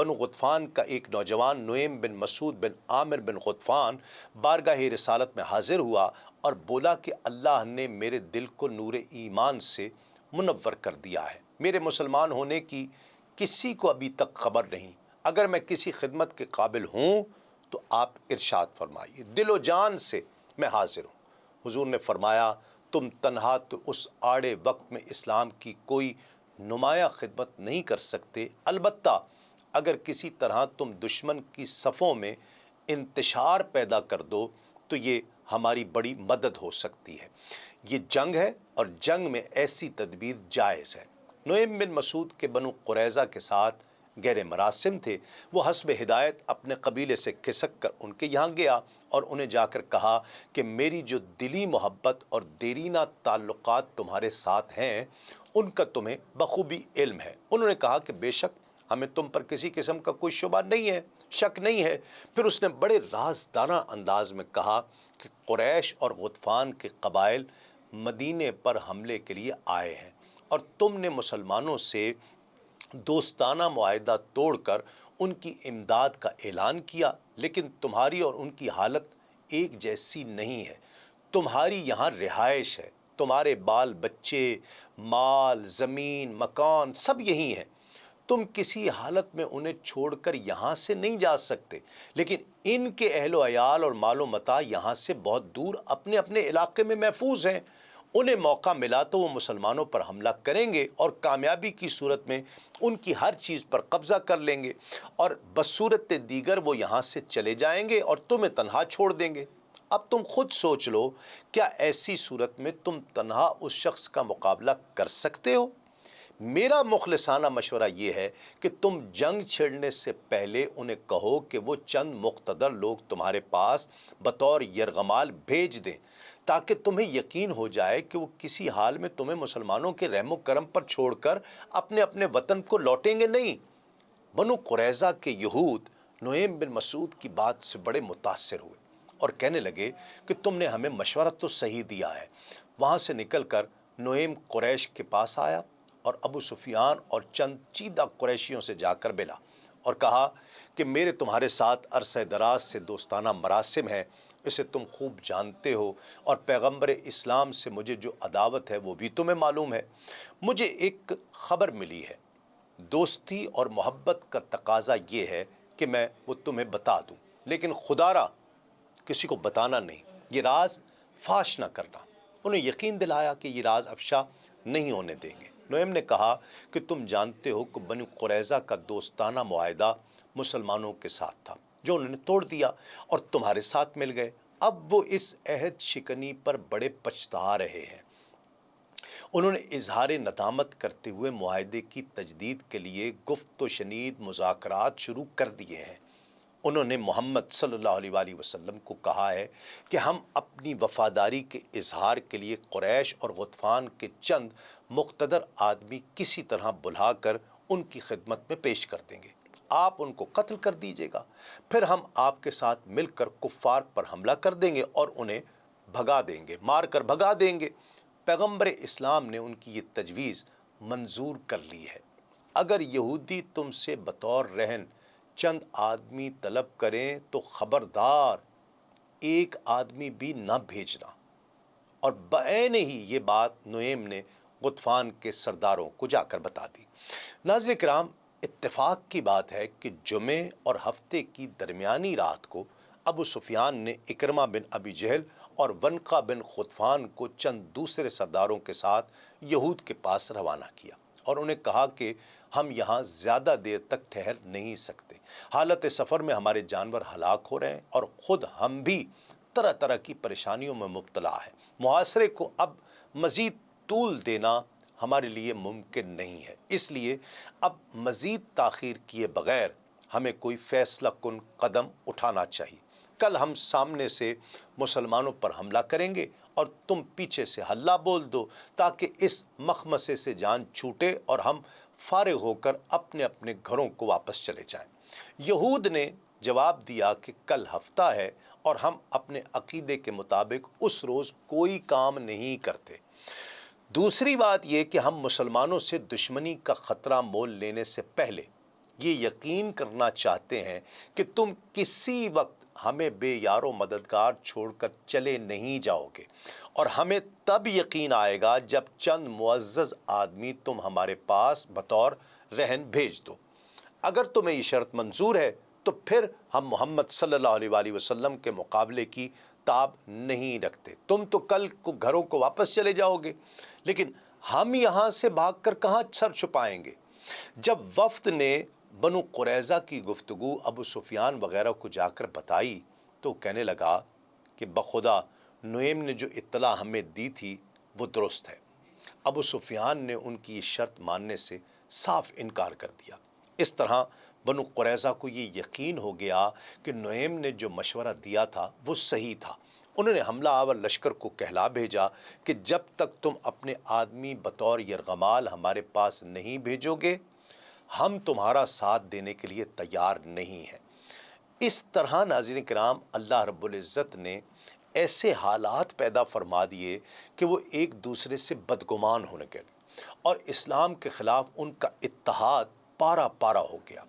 بنو غطفان کا ایک نوجوان نعیم بن مسعود بن عامر بن غطفان بارگاہ رسالت میں حاضر ہوا اور بولا کہ اللہ نے میرے دل کو نور ایمان سے منور کر دیا ہے، میرے مسلمان ہونے کی کسی کو ابھی تک خبر نہیں، اگر میں کسی خدمت کے قابل ہوں تو آپ ارشاد فرمائیے، دل و جان سے میں حاضر ہوں۔ حضور نے فرمایا تم تنہا تو اس آڑے وقت میں اسلام کی کوئی نمایاں خدمت نہیں کر سکتے، البتہ اگر کسی طرح تم دشمن کی صفوں میں انتشار پیدا کر دو تو یہ ہماری بڑی مدد ہو سکتی ہے۔ یہ جنگ ہے اور جنگ میں ایسی تدبیر جائز ہے۔ نعیم بن مسعود کے بنو قریظہ کے ساتھ گہرے مراسم تھے، وہ حسب ہدایت اپنے قبیلے سے کھسک کر ان کے یہاں گیا اور انہیں جا کر کہا کہ میری جو دلی محبت اور دیرینہ تعلقات تمہارے ساتھ ہیں ان کا تمہیں بخوبی علم ہے۔ انہوں نے کہا کہ بے شک ہمیں تم پر کسی قسم کا کوئی شبہ نہیں ہے، شک نہیں ہے۔ پھر اس نے بڑے رازدارانہ انداز میں کہا کہ قریش اور غطفان کے قبائل مدینے پر حملے کے لیے آئے ہیں اور تم نے مسلمانوں سے دوستانہ معاہدہ توڑ کر ان کی امداد کا اعلان کیا، لیکن تمہاری اور ان کی حالت ایک جیسی نہیں ہے۔ تمہاری یہاں رہائش ہے، تمہارے بال بچے، مال، زمین، مکان سب یہی ہیں، تم کسی حالت میں انہیں چھوڑ کر یہاں سے نہیں جا سکتے، لیکن ان کے اہل و عیال اور مال و متاع یہاں سے بہت دور اپنے اپنے علاقے میں محفوظ ہیں۔ انہیں موقع ملا تو وہ مسلمانوں پر حملہ کریں گے اور کامیابی کی صورت میں ان کی ہر چیز پر قبضہ کر لیں گے، اور بصورت دیگر وہ یہاں سے چلے جائیں گے اور تمہیں تنہا چھوڑ دیں گے۔ اب تم خود سوچ لو، کیا ایسی صورت میں تم تنہا اس شخص کا مقابلہ کر سکتے ہو؟ میرا مخلصانہ مشورہ یہ ہے کہ تم جنگ چھیڑنے سے پہلے انہیں کہو کہ وہ چند مقتدر لوگ تمہارے پاس بطور یرغمال بھیج دیں، تاکہ تمہیں یقین ہو جائے کہ وہ کسی حال میں تمہیں مسلمانوں کے رحم و کرم پر چھوڑ کر اپنے اپنے وطن کو لوٹیں گے نہیں۔ بنو قریظہ کے یہود نعیم بن مسعود کی بات سے بڑے متاثر ہوئے اور کہنے لگے کہ تم نے ہمیں مشورہ تو صحیح دیا ہے۔ وہاں سے نکل کر نعیم قریش کے پاس آیا اور ابو سفیان اور چند چیدہ قریشیوں سے جا کر ملا اور کہا کہ میرے تمہارے ساتھ عرصہ دراز سے دوستانہ مراسم ہیں، اسے تم خوب جانتے ہو، اور پیغمبر اسلام سے مجھے جو عداوت ہے وہ بھی تمہیں معلوم ہے۔ مجھے ایک خبر ملی ہے، دوستی اور محبت کا تقاضا یہ ہے کہ میں وہ تمہیں بتا دوں، لیکن خدا را کسی کو بتانا نہیں، یہ راز فاش نہ کرنا۔ انہیں یقین دلایا کہ یہ راز افشا نہیں ہونے دیں گے۔ نعیم نے کہا کہ تم جانتے ہو کہ بنو قریظہ کا دوستانہ معاہدہ مسلمانوں کے ساتھ تھا جو انہوں نے توڑ دیا اور تمہارے ساتھ مل گئے۔ اب وہ اس عہد شکنی پر بڑے پچھتا رہے ہیں۔ انہوں نے اظہار ندامت کرتے ہوئے معاہدے کی تجدید کے لیے گفت و شنید مذاکرات شروع کر دیے ہیں۔ انہوں نے محمد صلی اللہ علیہ وآلہ وسلم کو کہا ہے کہ ہم اپنی وفاداری کے اظہار کے لیے قریش اور غطفان کے چند مقتدر آدمی کسی طرح بلا کر ان کی خدمت میں پیش کر دیں گے، آپ ان کو قتل کر دیجیے گا، پھر ہم آپ کے ساتھ مل کر کفار پر حملہ کر دیں گے اور انہیں بھگا دیں گے، مار کر بھگا دیں گے۔ پیغمبر اسلام نے ان کی یہ تجویز منظور کر لی ہے۔ اگر یہودی تم سے بطور رہن چند آدمی طلب کریں تو خبردار ایک آدمی بھی نہ بھیجنا۔ اور بعین ہی یہ بات نعیم نے غطفان کے سرداروں کو جا کر بتا دی۔ ناظرین کرام، اتفاق کی بات ہے کہ جمعے اور ہفتے کی درمیانی رات کو ابو سفیان نے اکرمہ بن ابی جہل اور ونقہ بن غطفان کو چند دوسرے سرداروں کے ساتھ یہود کے پاس روانہ کیا اور انہیں کہا کہ ہم یہاں زیادہ دیر تک ٹھہر نہیں سکتے، حالت سفر میں ہمارے جانور ہلاک ہو رہے ہیں اور خود ہم بھی طرح طرح کی پریشانیوں میں مبتلا ہے۔ محاصرے کو اب مزید طول دینا ہمارے لیے ممکن نہیں ہے، اس لیے اب مزید تاخیر کیے بغیر ہمیں کوئی فیصلہ کن قدم اٹھانا چاہیے۔ کل ہم سامنے سے مسلمانوں پر حملہ کریں گے اور تم پیچھے سے ہلہ بول دو تاکہ اس مخمصے سے جان چھوٹے اور ہم فارغ ہو کر اپنے اپنے گھروں کو واپس چلے جائیں۔ یہود نے جواب دیا کہ کل ہفتہ ہے اور ہم اپنے عقیدے کے مطابق اس روز کوئی کام نہیں کرتے۔ دوسری بات یہ کہ ہم مسلمانوں سے دشمنی کا خطرہ مول لینے سے پہلے یہ یقین کرنا چاہتے ہیں کہ تم کسی وقت ہمیں بے یار و مددگار چھوڑ کر چلے نہیں جاؤ گے، اور ہمیں تب یقین آئے گا جب چند معزز آدمی تم ہمارے پاس بطور رہن بھیج دو۔ اگر تمہیں یہ شرط منظور ہے تو پھر ہم محمد صلی اللہ علیہ وآلہ وسلم کے مقابلے کی تاب نہیں رکھتے۔ تم تو کل کو گھروں کو واپس چلے جاؤ گے، لیکن ہم یہاں سے بھاگ کر کہاں سر چھپائیں گے؟ جب وفد نے بنو قریظہ کی گفتگو ابو سفیان وغیرہ کو جا کر بتائی تو کہنے لگا کہ بخدا نعیم نے جو اطلاع ہمیں دی تھی وہ درست ہے۔ ابو سفیان نے ان کی یہ شرط ماننے سے صاف انکار کر دیا۔ اس طرح بنو قریظہ کو یہ یقین ہو گیا کہ نعیم نے جو مشورہ دیا تھا وہ صحیح تھا۔ انہوں نے حملہ آور لشکر کو کہلا بھیجا کہ جب تک تم اپنے آدمی بطور یرغمال ہمارے پاس نہیں بھیجو گے ہم تمہارا ساتھ دینے کے لیے تیار نہیں ہیں۔ اس طرح ناظرین کرام اللہ رب العزت نے ایسے حالات پیدا فرما دیے کہ وہ ایک دوسرے سے بدگمان ہونے لگے اور اسلام کے خلاف ان کا اتحاد پارا پارا ہو گیا۔